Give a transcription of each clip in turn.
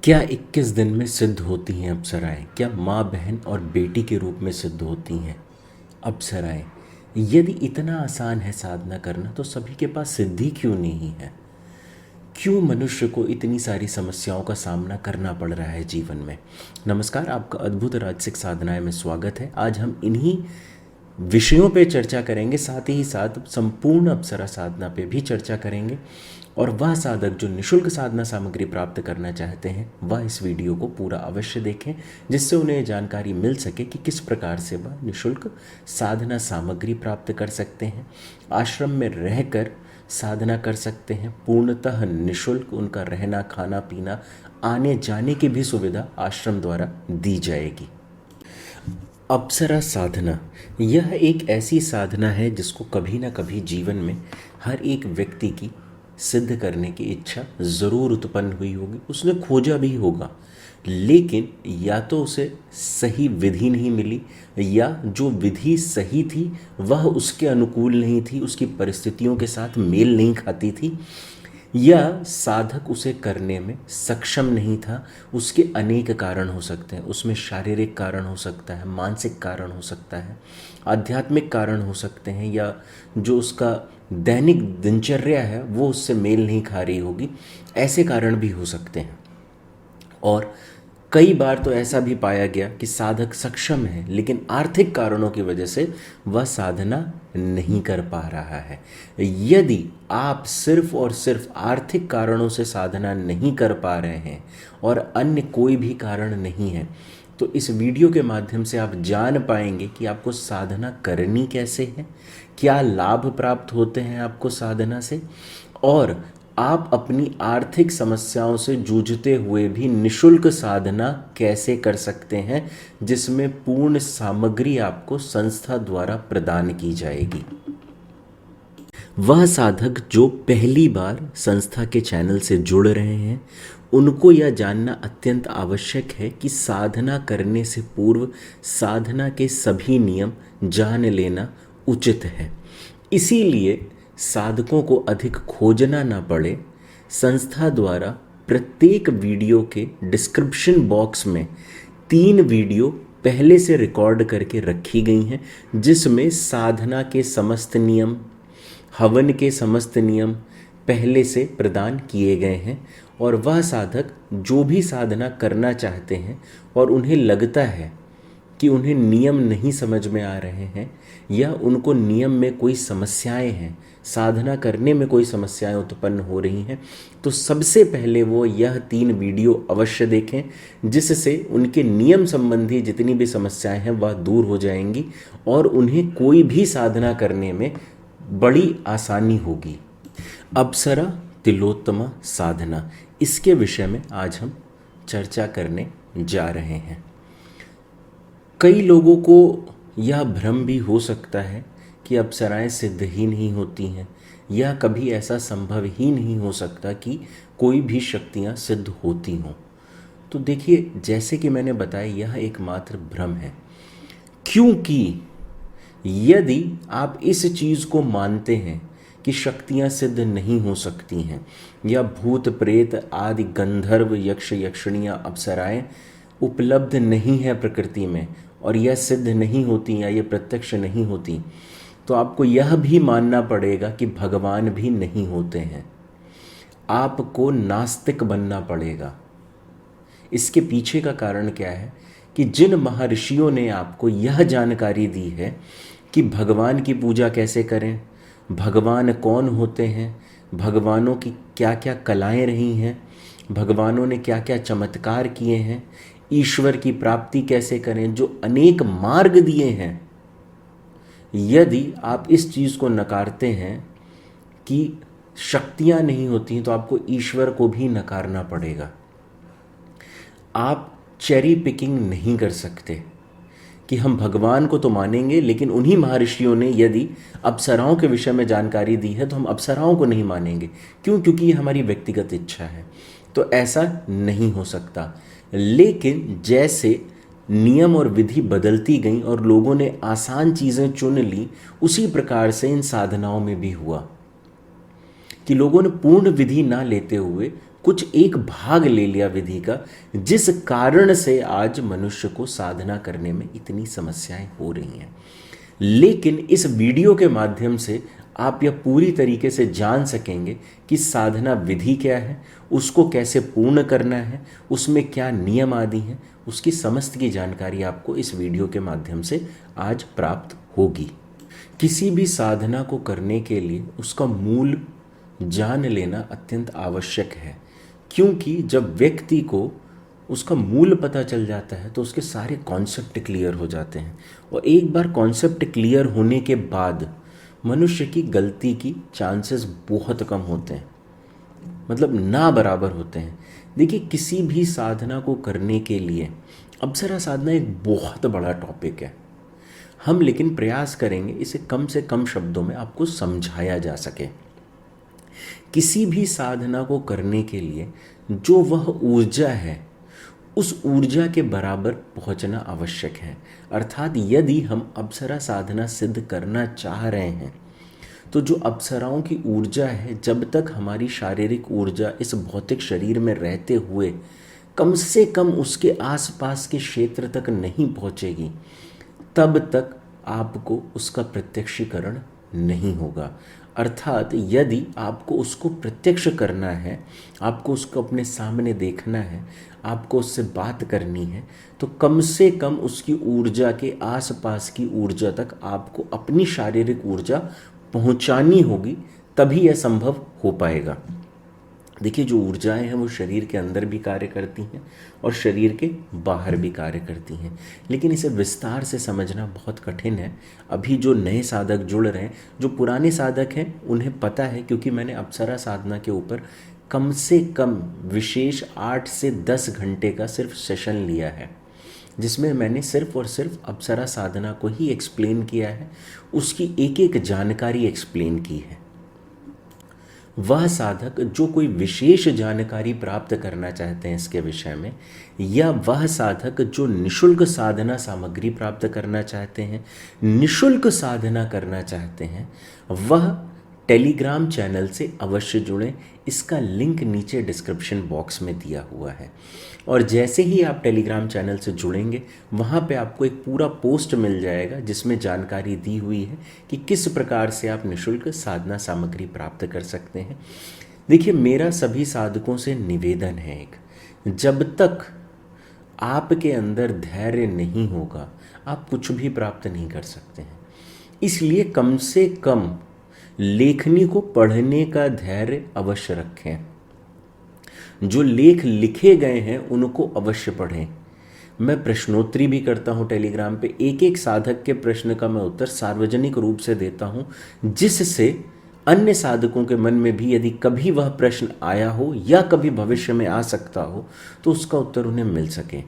क्या 21 दिन में सिद्ध होती हैं अप्सराएं? क्या माँ बहन और बेटी के रूप में सिद्ध होती हैं अप्सराएं? यदि इतना आसान है साधना करना तो सभी के पास सिद्धि क्यों नहीं है? क्यों मनुष्य को इतनी सारी समस्याओं का सामना करना पड़ रहा है जीवन में? नमस्कार, आपका अद्भुत राजसिक साधनाएं में स्वागत है। आज हम इन्हीं विषयों पे चर्चा करेंगे, साथ ही साथ संपूर्ण अप्सरा साधना पे भी चर्चा करेंगे। और वह साधक जो निशुल्क साधना सामग्री प्राप्त करना चाहते हैं वह इस वीडियो को पूरा अवश्य देखें, जिससे उन्हें ये जानकारी मिल सके कि किस प्रकार से वह निशुल्क साधना सामग्री प्राप्त कर सकते हैं, आश्रम में रहकर साधना कर सकते हैं। पूर्णतः निशुल्क उनका रहना, खाना पीना, आने जाने की भी सुविधा आश्रम द्वारा दी जाएगी। अप्सरा साधना यह एक ऐसी साधना है जिसको कभी ना कभी जीवन में हर एक व्यक्ति की सिद्ध करने की इच्छा ज़रूर उत्पन्न हुई होगी, उसने खोजा भी होगा, लेकिन या तो उसे सही विधि नहीं मिली, या जो विधि सही थी वह उसके अनुकूल नहीं थी, उसकी परिस्थितियों के साथ मेल नहीं खाती थी, या साधक उसे करने में सक्षम नहीं था। उसके अनेक कारण हो सकते हैं, उसमें शारीरिक कारण हो सकता है, मानसिक कारण हो सकता है, आध्यात्मिक कारण हो सकते हैं, या जो उसका दैनिक दिनचर्या है वो उससे मेल नहीं खा रही होगी, ऐसे कारण भी हो सकते हैं। और कई बार तो ऐसा भी पाया गया कि साधक सक्षम है लेकिन आर्थिक कारणों की वजह से वह साधना नहीं कर पा रहा है। यदि आप सिर्फ और सिर्फ आर्थिक कारणों से साधना नहीं कर पा रहे हैं और अन्य कोई भी कारण नहीं है, तो इस वीडियो के माध्यम से आप जान पाएंगे कि आपको साधना करनी कैसे है, क्या लाभ प्राप्त होते हैं आपको साधना से, और आप अपनी आर्थिक समस्याओं से जूझते हुए भी निशुल्क साधना कैसे कर सकते हैं, जिसमें पूर्ण सामग्री आपको संस्था द्वारा प्रदान की जाएगी। वह साधक जो पहली बार संस्था के चैनल से जुड़ रहे हैं उनको यह जानना अत्यंत आवश्यक है कि साधना करने से पूर्व साधना के सभी नियम जान लेना उचित है। इसीलिए साधकों को अधिक खोजना ना पड़े, संस्था द्वारा प्रत्येक वीडियो के डिस्क्रिप्शन बॉक्स में 3 वीडियो पहले से रिकॉर्ड करके रखी गई हैं, जिसमें साधना के समस्त नियम, हवन के समस्त नियम पहले से प्रदान किए गए हैं। और वह साधक जो भी साधना करना चाहते हैं और उन्हें लगता है कि उन्हें नियम नहीं समझ में आ रहे हैं, या उनको नियम में कोई समस्याएं हैं, साधना करने में कोई समस्याएं उत्पन्न हो रही हैं, तो सबसे पहले वो यह 3 वीडियो अवश्य देखें, जिससे उनके नियम संबंधी जितनी भी समस्याएं हैं वह दूर हो जाएंगी और उन्हें कोई भी साधना करने में बड़ी आसानी होगी। अप्सरा तिलोत्तमा साधना, इसके विषय में आज हम चर्चा करने जा रहे हैं। कई लोगों को यह भ्रम भी हो सकता है कि अप्सराएं सिद्ध ही नहीं होती हैं, या कभी ऐसा संभव ही नहीं हो सकता कि कोई भी शक्तियां सिद्ध होती हों। तो देखिए, जैसे कि मैंने बताया, यह एकमात्र भ्रम है, क्योंकि यदि आप इस चीज़ को मानते हैं कि शक्तियां सिद्ध नहीं हो सकती हैं, या भूत प्रेत आदि गंधर्व यक्ष यक्षिणियाँ अप्सराएं उपलब्ध नहीं है प्रकृति में और यह सिद्ध नहीं होती या ये प्रत्यक्ष नहीं होती, तो आपको यह भी मानना पड़ेगा कि भगवान भी नहीं होते हैं। आपको नास्तिक बनना पड़ेगा। इसके पीछे का कारण क्या है कि जिन महर्षियों ने आपको यह जानकारी दी है कि भगवान की पूजा कैसे करें, भगवान कौन होते हैं, भगवानों की क्या क्या कलाएं रही हैं, भगवानों ने क्या क्या चमत्कार किए हैं, ईश्वर की प्राप्ति कैसे करें, जो अनेक मार्ग दिए हैं, यदि आप इस चीज़ को नकारते हैं कि शक्तियां नहीं होती तो आपको ईश्वर को भी नकारना पड़ेगा। आप चेरी पिकिंग नहीं कर सकते कि हम भगवान को तो मानेंगे, लेकिन उन्हीं महर्षियों ने यदि अप्सराओं के विषय में जानकारी दी है तो हम अप्सराओं को नहीं मानेंगे। क्यों? क्योंकि ये हमारी व्यक्तिगत इच्छा है। तो ऐसा नहीं हो सकता। लेकिन जैसे नियम और विधि बदलती गई और लोगों ने आसान चीज़ें चुन ली, उसी प्रकार से इन साधनाओं में भी हुआ कि लोगों ने पूर्ण विधि ना लेते हुए कुछ एक भाग ले लिया विधि का, जिस कारण से आज मनुष्य को साधना करने में इतनी समस्याएं हो रही हैं। लेकिन इस वीडियो के माध्यम से आप यह पूरी तरीके से जान सकेंगे कि साधना विधि क्या है, उसको कैसे पूर्ण करना है, उसमें क्या नियम आदि हैं, उसकी समस्त की जानकारी आपको इस वीडियो के माध्यम से आज प्राप्त होगी। किसी भी साधना को करने के लिए उसका मूल जान लेना अत्यंत आवश्यक है, क्योंकि जब व्यक्ति को उसका मूल पता चल जाता है तो उसके सारे कॉन्सेप्ट क्लियर हो जाते हैं। और एक बार कॉन्सेप्ट क्लियर होने के बाद मनुष्य की गलती की चांसेस बहुत कम होते हैं, मतलब ना बराबर होते हैं। देखिए, किसी भी साधना को करने के लिए अप्सरा साधना एक बहुत बड़ा टॉपिक है। हम लेकिन प्रयास करेंगे इसे कम से कम शब्दों में आपको समझाया जा सके। किसी भी साधना को करने के लिए जो वह ऊर्जा है, उस ऊर्जा के बराबर पहुंचना आवश्यक है। अर्थात यदि हम अप्सरा साधना सिद्ध करना चाह रहे हैं तो जो अप्सराओं की ऊर्जा है, जब तक हमारी शारीरिक ऊर्जा इस भौतिक शरीर में रहते हुए कम से कम उसके आसपास के क्षेत्र तक नहीं पहुंचेगी, तब तक आपको उसका प्रत्यक्षीकरण नहीं होगा। अर्थात यदि आपको उसको प्रत्यक्ष करना है, आपको उसको अपने सामने देखना है, आपको उससे बात करनी है, तो कम से कम उसकी ऊर्जा के आसपास की ऊर्जा तक आपको अपनी शारीरिक ऊर्जा पहुंचानी होगी, तभी यह संभव हो पाएगा। देखिए, जो ऊर्जाएं हैं वो शरीर के अंदर भी कार्य करती हैं और शरीर के बाहर भी कार्य करती हैं, लेकिन इसे विस्तार से समझना बहुत कठिन है। अभी जो नए साधक जुड़ रहे हैं, जो पुराने साधक हैं, उन्हें पता है, क्योंकि मैंने अप्सरा साधना के ऊपर कम से कम विशेष 8 से 10 घंटे का सिर्फ सेशन लिया है, जिसमें मैंने सिर्फ और सिर्फ अप्सरा साधना को ही एक्सप्लेन किया है, उसकी एक एक जानकारी एक्सप्लेन की है। वह साधक जो कोई विशेष जानकारी प्राप्त करना चाहते हैं इसके विषय में, या वह साधक जो निशुल्क साधना सामग्री प्राप्त करना चाहते हैं, निशुल्क साधना करना चाहते हैं, वह टेलीग्राम चैनल से अवश्य जुड़ें। इसका लिंक नीचे डिस्क्रिप्शन बॉक्स में दिया हुआ है। और जैसे ही आप टेलीग्राम चैनल से जुड़ेंगे, वहाँ पे आपको एक पूरा पोस्ट मिल जाएगा जिसमें जानकारी दी हुई है कि किस प्रकार से आप निशुल्क साधना सामग्री प्राप्त कर सकते हैं। देखिए, मेरा सभी साधकों से निवेदन है एक, जब तक आपके अंदर धैर्य नहीं होगा, आप कुछ भी प्राप्त नहीं कर सकते हैं। इसलिए कम से कम लेखनी को पढ़ने का धैर्य अवश्य रखें। जो लेख लिखे गए हैं उनको अवश्य पढ़ें। मैं प्रश्नोत्तरी भी करता हूं टेलीग्राम पे, एक एक साधक के प्रश्न का मैं उत्तर सार्वजनिक रूप से देता हूं, जिससे अन्य साधकों के मन में भी यदि कभी वह प्रश्न आया हो या कभी भविष्य में आ सकता हो तो उसका उत्तर उन्हें मिल सके।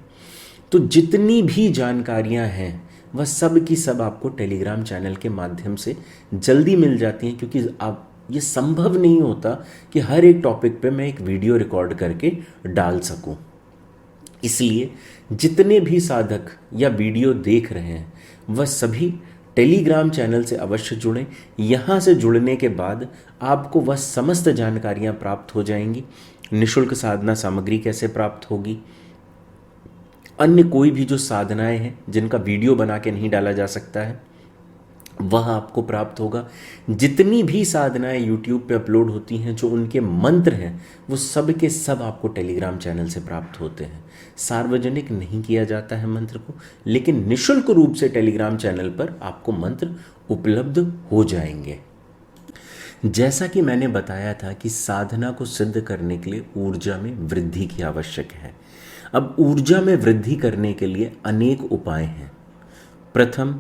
तो जितनी भी जानकारियां हैं वह सब की सब आपको टेलीग्राम चैनल के माध्यम से जल्दी मिल जाती हैं, क्योंकि आप ये संभव नहीं होता कि हर एक टॉपिक पे मैं एक वीडियो रिकॉर्ड करके डाल सकूं। इसलिए जितने भी साधक या वीडियो देख रहे हैं वह सभी टेलीग्राम चैनल से अवश्य जुड़ें। यहाँ से जुड़ने के बाद आपको वह समस्त जानकारियाँ प्राप्त हो जाएंगी। निशुल्क साधना सामग्री कैसे प्राप्त होगी, अन्य कोई भी जो साधनाएं हैं जिनका वीडियो बना के नहीं डाला जा सकता है वह आपको प्राप्त होगा। जितनी भी साधनाएं यूट्यूब पे अपलोड होती हैं, जो उनके मंत्र हैं, वो सब के सब आपको टेलीग्राम चैनल से प्राप्त होते हैं। सार्वजनिक नहीं किया जाता है मंत्र को, लेकिन निशुल्क रूप से टेलीग्राम चैनल पर आपको मंत्र उपलब्ध हो जाएंगे। जैसा कि मैंने बताया था कि साधना को सिद्ध करने के लिए ऊर्जा में वृद्धि की आवश्यक है। अब ऊर्जा में वृद्धि करने के लिए अनेक उपाय हैं। प्रथम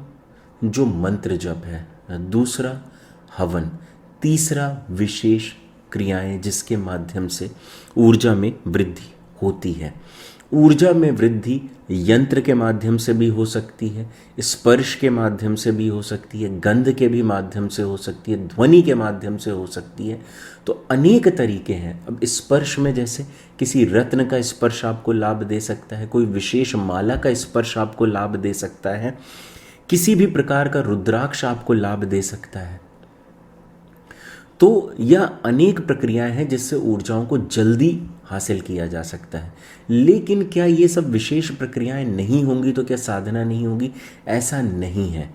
जो मंत्र जप है, दूसरा हवन, तीसरा विशेष क्रियाएं जिसके माध्यम से ऊर्जा में वृद्धि होती है। ऊर्जा में वृद्धि यंत्र के माध्यम से भी हो सकती है, स्पर्श के माध्यम से भी हो सकती है, गंध के भी माध्यम से हो सकती है, ध्वनि के माध्यम से हो सकती है। तो अनेक तरीके हैं। अब स्पर्श में जैसे किसी रत्न का स्पर्श आपको लाभ दे सकता है, कोई विशेष माला का स्पर्श आपको लाभ दे सकता है, किसी भी प्रकार का रुद्राक्ष आपको लाभ दे सकता है। तो यह अनेक प्रक्रियाएं हैं जिससे ऊर्जाओं को जल्दी हासिल किया जा सकता है। लेकिन क्या ये सब विशेष प्रक्रियाएं नहीं होंगी तो क्या साधना नहीं होगी? ऐसा नहीं है।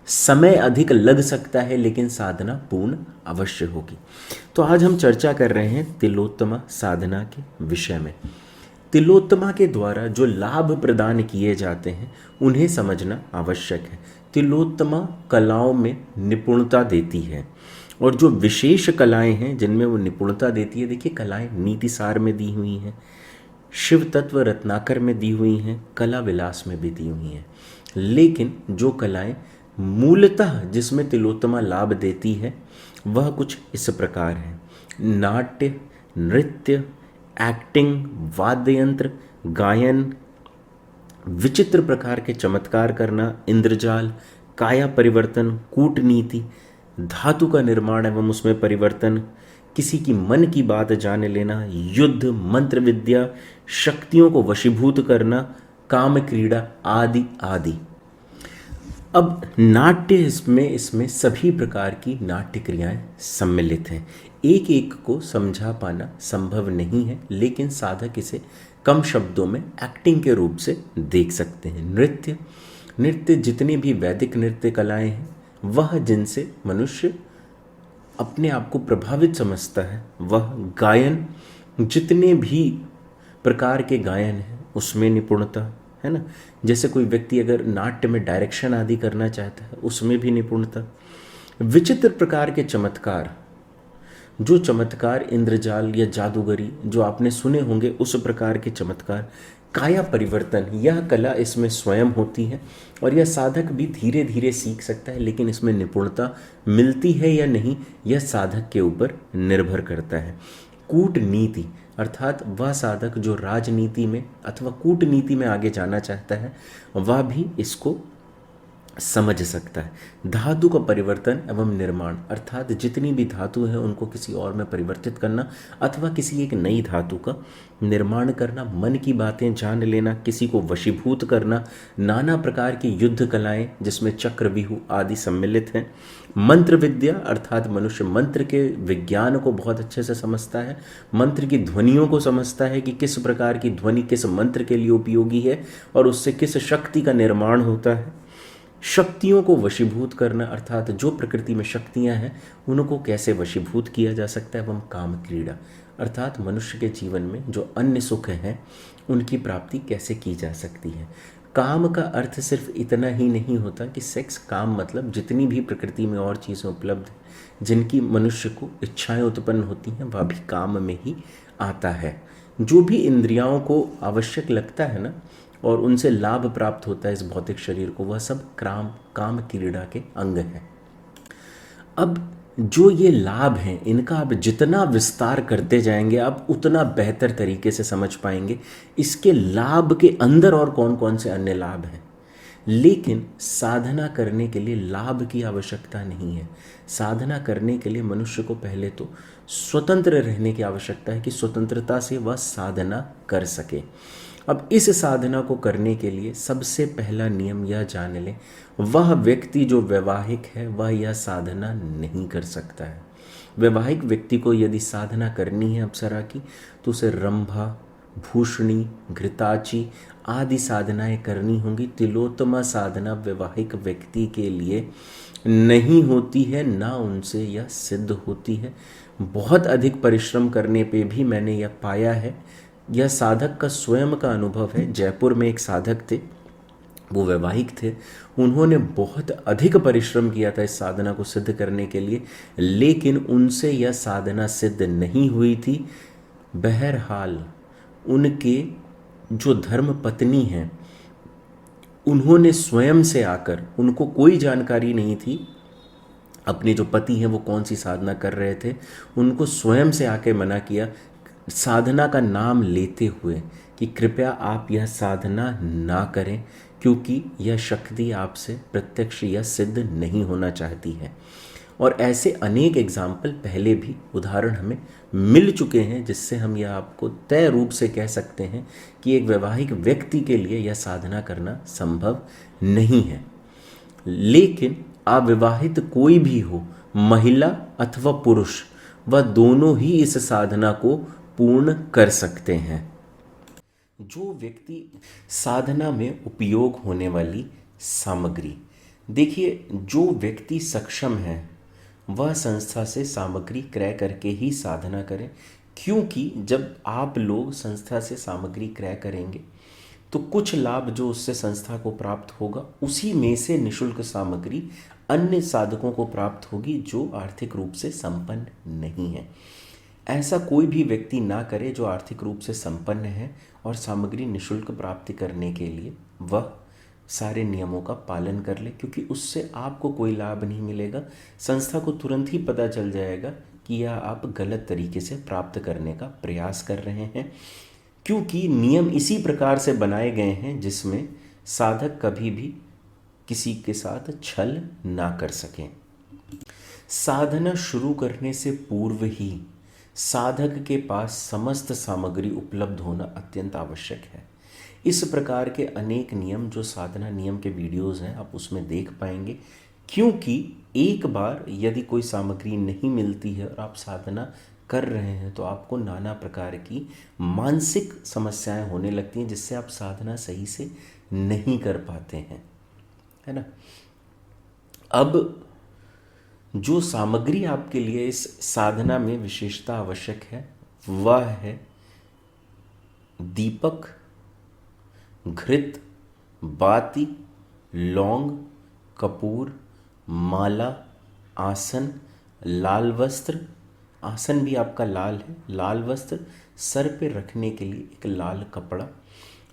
समय अधिक लग सकता है लेकिन साधना पूर्ण अवश्य होगी। तो आज हम चर्चा कर रहे हैं तिलोत्तमा साधना के विषय में। तिलोत्तमा के द्वारा जो लाभ प्रदान किए जाते हैं उन्हें समझना आवश्यक है। तिलोत्तमा कलाओं में निपुणता देती है, और जो विशेष कलाएं हैं जिनमें वो निपुणता देती है, देखिए कलाएं नीतिसार में दी हुई हैं, शिव तत्व रत्नाकर में दी हुई हैं, कला विलास में भी दी हुई हैं। लेकिन जो कलाएं मूलतः जिसमें तिलोत्तमा लाभ देती है वह कुछ इस प्रकार है: नाट्य, नृत्य, एक्टिंग, वाद्य यंत्र, गायन, विचित्र प्रकार के चमत्कार करना, इंद्रजाल, काया परिवर्तन, कूटनीति, धातु का निर्माण एवं उसमें परिवर्तन, किसी की मन की बात जान लेना, युद्ध, मंत्र विद्या, शक्तियों को वशीभूत करना, काम क्रीड़ा आदि आदि। अब नाट्य इसमें सभी प्रकार की नाट्य क्रियाएं सम्मिलित हैं। एक एक को समझा पाना संभव नहीं है, लेकिन साधक इसे कम शब्दों में एक्टिंग के रूप से देख सकते हैं। नृत्य जितनी भी वैदिक नृत्य कलाएं हैं वह जिनसे मनुष्य अपने आप को प्रभावित समझता है, वह गायन, जितने भी प्रकार के गायन हैं उसमें निपुणता है ना। जैसे कोई व्यक्ति अगर नाट्य में डायरेक्शन आदि करना चाहता है उसमें भी निपुणता। विचित्र प्रकार के चमत्कार, जो चमत्कार इंद्रजाल या जादूगरी जो आपने सुने होंगे उस प्रकार के चमत्कार। काया परिवर्तन, यह कला इसमें स्वयं होती है और यह साधक भी धीरे धीरे सीख सकता है, लेकिन इसमें निपुणता मिलती है या नहीं यह साधक के ऊपर निर्भर करता है। कूटनीति अर्थात वह साधक जो राजनीति में अथवा कूटनीति में आगे जाना चाहता है वह भी इसको समझ सकता है। धातु का परिवर्तन एवं निर्माण अर्थात जितनी भी धातु है उनको किसी और में परिवर्तित करना अथवा किसी एक नई धातु का निर्माण करना, मन की बातें जान लेना, किसी को वशीभूत करना, नाना प्रकार की युद्ध कलाएं जिसमें चक्रव्यूह आदि सम्मिलित हैं। मंत्र विद्या अर्थात मनुष्य मंत्र के विज्ञान को बहुत अच्छे से समझता है, मंत्र की ध्वनियों को समझता है कि किस प्रकार की ध्वनि किस मंत्र के लिए उपयोगी है और उससे किस शक्ति का निर्माण होता है। शक्तियों को वशीभूत करना अर्थात जो प्रकृति में शक्तियां हैं उनको कैसे वशीभूत किया जा सकता है। एवं काम क्रीड़ा अर्थात मनुष्य के जीवन में जो अन्य सुख हैं उनकी प्राप्ति कैसे की जा सकती है। काम का अर्थ सिर्फ इतना ही नहीं होता कि सेक्स, काम मतलब जितनी भी प्रकृति में और चीज़ें उपलब्ध हैं जिनकी मनुष्य को इच्छाएं उत्पन्न होती हैं वह भी काम में ही आता है। जो भी इंद्रियाओं को आवश्यक लगता है ना और उनसे लाभ प्राप्त होता है इस भौतिक शरीर को, वह सब काम क्रीड़ा के अंग हैं। अब जो ये लाभ हैं इनका आप जितना विस्तार करते जाएंगे आप उतना बेहतर तरीके से समझ पाएंगे इसके लाभ के अंदर और कौन कौन से अन्य लाभ हैं। लेकिन साधना करने के लिए लाभ की आवश्यकता नहीं है। साधना करने के लिए मनुष्य को पहले तो स्वतंत्र रहने की आवश्यकता है कि स्वतंत्रता से वह साधना कर सके। अब इस साधना को करने के लिए सबसे पहला नियम यह जान लें, वह व्यक्ति जो वैवाहिक है वह यह साधना नहीं कर सकता है। वैवाहिक व्यक्ति को यदि साधना करनी है अप्सरा की तो उसे रंभा, भूषणी, घृताची आदि साधनाएं करनी होंगी। तिलोत्तमा साधना वैवाहिक व्यक्ति के लिए नहीं होती है, ना उनसे यह सिद्ध होती है। बहुत अधिक परिश्रम करने पे भी मैंने यह पाया है, यह साधक का स्वयं का अनुभव है। जयपुर में एक साधक थे, वो वैवाहिक थे, उन्होंने बहुत अधिक परिश्रम किया था इस साधना को सिद्ध करने के लिए, लेकिन उनसे यह साधना सिद्ध नहीं हुई थी। बहरहाल उनके जो धर्म पत्नी हैं उन्होंने स्वयं से आकर, उनको कोई जानकारी नहीं थी अपने जो पति हैं वो कौन सी साधना कर रहे थे, उनको स्वयं से आके मना किया साधना का नाम लेते हुए कि कृपया आप यह साधना ना करें क्योंकि यह शक्ति आपसे प्रत्यक्ष या सिद्ध नहीं होना चाहती है। और ऐसे अनेक एग्जाम्पल पहले भी उदाहरण हमें मिल चुके हैं जिससे हम यह आपको तय रूप से कह सकते हैं कि एक वैवाहिक व्यक्ति के लिए यह साधना करना संभव नहीं है। लेकिन अविवाहित कोई भी हो महिला अथवा पुरुष वह दोनों ही इस साधना को पूर्ण कर सकते हैं। जो व्यक्ति साधना में उपयोग होने वाली सामग्री, देखिए जो व्यक्ति सक्षम है वह संस्था से सामग्री क्रय करके ही साधना करें, क्योंकि जब आप लोग संस्था से सामग्री क्रय करेंगे तो कुछ लाभ जो उससे संस्था को प्राप्त होगा उसी में से निःशुल्क सामग्री अन्य साधकों को प्राप्त होगी जो आर्थिक रूप से संपन्न नहीं है। ऐसा कोई भी व्यक्ति ना करे जो आर्थिक रूप से संपन्न है और सामग्री निःशुल्क प्राप्ति करने के लिए वह सारे नियमों का पालन कर ले, क्योंकि उससे आपको कोई लाभ नहीं मिलेगा। संस्था को तुरंत ही पता चल जाएगा कि यह आप गलत तरीके से प्राप्त करने का प्रयास कर रहे हैं, क्योंकि नियम इसी प्रकार से बनाए गए हैं जिसमें साधक कभी भी किसी के साथ छल ना कर सकें। साधना शुरू करने से पूर्व ही साधक के पास समस्त सामग्री उपलब्ध होना अत्यंत आवश्यक है। इस प्रकार के अनेक नियम जो साधना नियम के वीडियोस हैं आप उसमें देख पाएंगे, क्योंकि एक बार यदि कोई सामग्री नहीं मिलती है और आप साधना कर रहे हैं तो आपको नाना प्रकार की मानसिक समस्याएं होने लगती हैं, जिससे आप साधना सही से नहीं कर पाते हैं, है ना। अब जो सामग्री आपके लिए इस साधना में विशेषता आवश्यक है वह है दीपक, घृत, बाती, लौंग, कपूर, माला, आसन, लाल वस्त्र, आसन भी आपका लाल है, लाल वस्त्र, सर पे रखने के लिए एक लाल कपड़ा।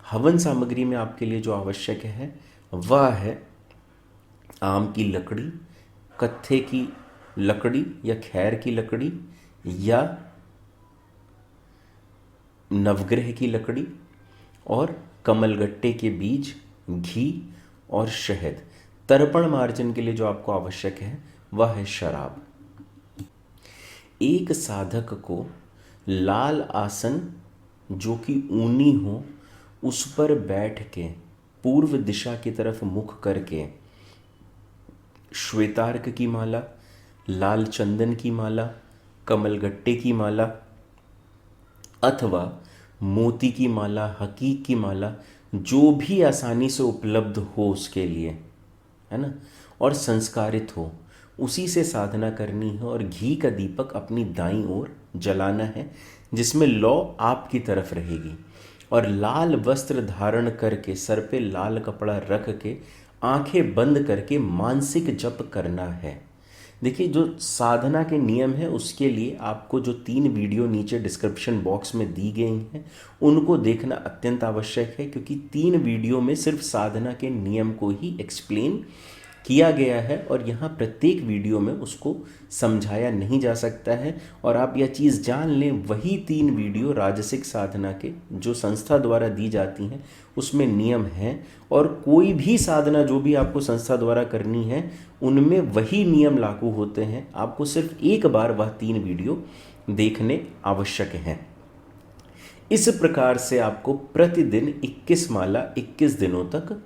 हवन सामग्री में आपके लिए जो आवश्यक है वह है आम की लकड़ी, कत्थे की लकड़ी या खैर की लकड़ी या नवग्रह की लकड़ी, और कमलगट्टे के बीज, घी और शहद। तर्पण मार्जन के लिए जो आपको आवश्यक है वह है शराब। एक साधक को लाल आसन जो कि ऊनी हो उस पर बैठ के पूर्व दिशा की तरफ मुख करके श्वेतार्क की माला, लाल चंदन की माला, कमलगट्टे की माला अथवा मोती की माला, हकीक की माला, जो भी आसानी से उपलब्ध हो उसके लिए, है ना, और संस्कारित हो, उसी से साधना करनी है। और घी का दीपक अपनी दाईं ओर जलाना है जिसमें लौ आपकी तरफ रहेगी, और लाल वस्त्र धारण करके सर पे लाल कपड़ा रख के आंखें बंद करके मानसिक जप करना है। देखिए जो साधना के नियम है उसके लिए आपको जो 3 वीडियो नीचे डिस्क्रिप्शन बॉक्स में दी गई हैं उनको देखना अत्यंत आवश्यक है, क्योंकि 3 वीडियो में सिर्फ साधना के नियम को ही एक्सप्लेन किया गया है और यहाँ प्रत्येक वीडियो में उसको समझाया नहीं जा सकता है। और आप यह चीज़ जान लें, वही 3 वीडियो राजसिक साधना के जो संस्था द्वारा दी जाती हैं उसमें नियम हैं, और कोई भी साधना जो भी आपको संस्था द्वारा करनी है उनमें वही नियम लागू होते हैं। आपको सिर्फ एक बार वह 3 वीडियो देखने आवश्यक हैं। इस प्रकार से आपको प्रतिदिन 21 माला 21 दिनों तक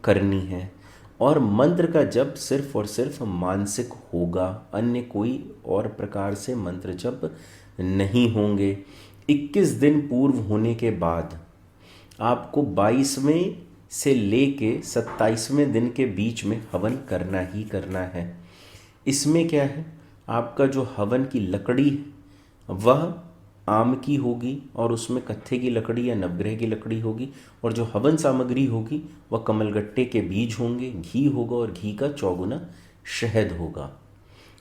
करनी है, और मंत्र का जप सिर्फ और सिर्फ मानसिक होगा, अन्य कोई और प्रकार से मंत्र जप नहीं होंगे। 21 दिन पूर्व होने के बाद आपको 22वें से लेके 27वें दिन के बीच में हवन करना ही करना है। इसमें क्या है, आपका जो हवन की लकड़ी है वह आम की होगी और उसमें कत्थे की लकड़ी या नवग्रह की लकड़ी होगी, और जो हवन सामग्री होगी वह कमलगट्टे के बीज होंगे, घी होगा और घी का 4 गुना शहद होगा।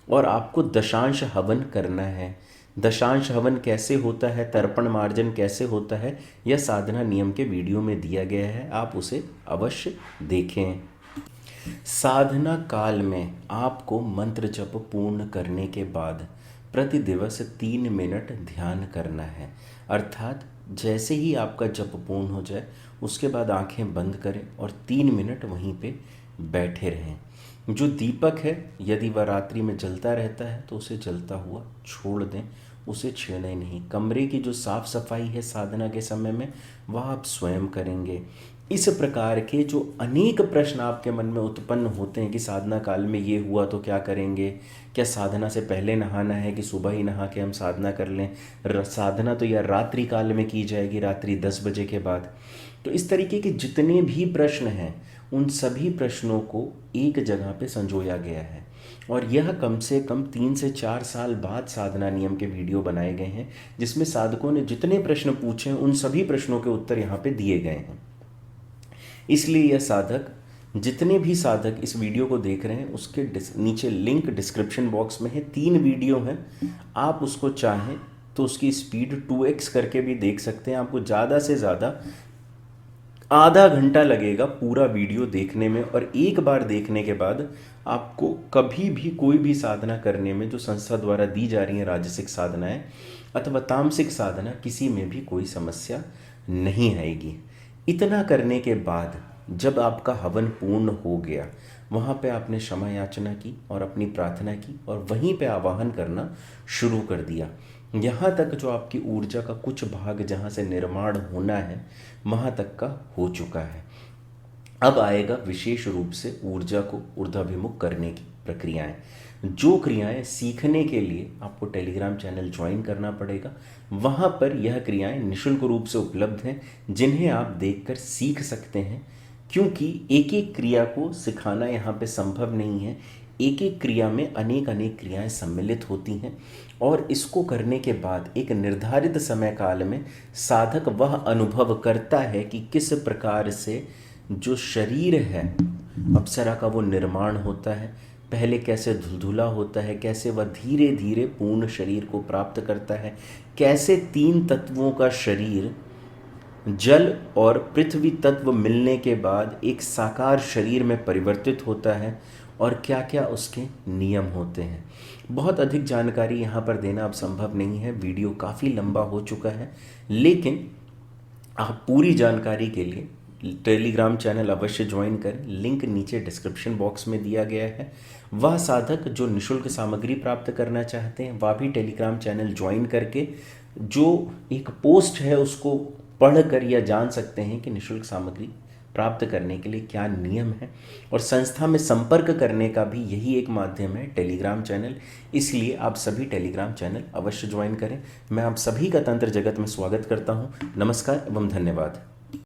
और आपको दशांश हवन करना है। दशांश हवन कैसे होता है, तर्पण मार्जन कैसे होता है, यह साधना नियम के वीडियो में दिया गया है, आप उसे अवश्य देखें। साधना काल में आपको मंत्र जप पूर्ण करने के बाद प्रति दिवस 3 मिनट ध्यान करना है। अर्थात जैसे ही आपका जप पूर्ण हो जाए उसके बाद आंखें बंद करें और 3 मिनट वहीं पे बैठे रहें। जो दीपक है यदि वह रात्रि में जलता रहता है तो उसे जलता हुआ छोड़ दें, उसे छेड़ें नहीं। कमरे की जो साफ सफाई है साधना के समय में, वह आप स्वयं करेंगे। इस प्रकार के जो अनेक प्रश्न आपके मन में उत्पन्न होते हैं कि साधना काल में ये हुआ तो क्या करेंगे, क्या साधना से पहले नहाना है कि सुबह ही नहा के हम साधना कर लें, साधना तो या रात्रि काल में की जाएगी, रात्रि 10 बजे के बाद। तो इस तरीके के जितने भी प्रश्न हैं उन सभी प्रश्नों को एक जगह पे संजोया गया है, और यह कम से कम 3 से 4 साल बाद साधना नियम के वीडियो बनाए गए हैं, जिसमें साधकों ने जितने प्रश्न पूछे हैं उन सभी प्रश्नों के उत्तर यहाँ पे दिए गए हैं। इसलिए यह साधक, जितने भी साधक इस वीडियो को देख रहे हैं, उसके नीचे लिंक डिस्क्रिप्शन बॉक्स में है, 3 वीडियो हैं। आप उसको चाहें तो उसकी स्पीड 2x करके भी देख सकते हैं। आपको ज़्यादा से ज़्यादा आधा घंटा लगेगा पूरा वीडियो देखने में, और एक बार देखने के बाद आपको कभी भी कोई भी साधना करने में जो संस्था द्वारा दी जा रही है राजसिक साधनाएं अथवा तामसिक साधना, किसी में भी कोई समस्या नहीं आएगी। इतना करने के बाद जब आपका हवन पूर्ण हो गया, वहाँ पे आपने क्षमा याचना की और अपनी प्रार्थना की और वहीं पे आवाहन करना शुरू कर दिया। यहाँ तक जो आपकी ऊर्जा का कुछ भाग जहाँ से निर्माण होना है वहाँ तक का हो चुका है। अब आएगा विशेष रूप से ऊर्जा को ऊर्ध्वाभिमुख करने की प्रक्रियाएं। जो क्रियाएं सीखने के लिए आपको टेलीग्राम चैनल ज्वाइन करना पड़ेगा, वहाँ पर यह क्रियाएं निःशुल्क रूप से उपलब्ध हैं, जिन्हें आप देखकर सीख सकते हैं। क्योंकि एक एक क्रिया को सिखाना यहाँ पे संभव नहीं है, एक एक क्रिया में अनेक अनेक क्रियाएं सम्मिलित होती हैं, और इसको करने के बाद एक निर्धारित समय काल में साधक वह अनुभव करता है कि किस प्रकार से जो शरीर है अप्सरा का वो निर्माण होता है, पहले कैसे धुलधुला होता है, कैसे वह धीरे धीरे पूर्ण शरीर को प्राप्त करता है, कैसे 3 तत्वों का शरीर जल और पृथ्वी तत्व मिलने के बाद एक साकार शरीर में परिवर्तित होता है, और क्या क्या उसके नियम होते हैं। बहुत अधिक जानकारी यहाँ पर देना अब संभव नहीं है, वीडियो काफ़ी लंबा हो चुका है, लेकिन आप पूरी जानकारी के लिए टेलीग्राम चैनल अवश्य ज्वाइन करें। लिंक नीचे डिस्क्रिप्शन बॉक्स में दिया गया है। वह साधक जो निःशुल्क सामग्री प्राप्त करना चाहते हैं वह भी टेलीग्राम चैनल ज्वाइन करके जो एक पोस्ट है उसको पढ़कर यह जान सकते हैं कि निःशुल्क सामग्री प्राप्त करने के लिए क्या नियम है, और संस्था में संपर्क करने का भी यही एक माध्यम है, टेलीग्राम चैनल। इसलिए आप सभी टेलीग्राम चैनल अवश्य ज्वाइन करें। मैं आप सभी का तंत्र जगत में स्वागत करता हूँ। नमस्कार एवं धन्यवाद।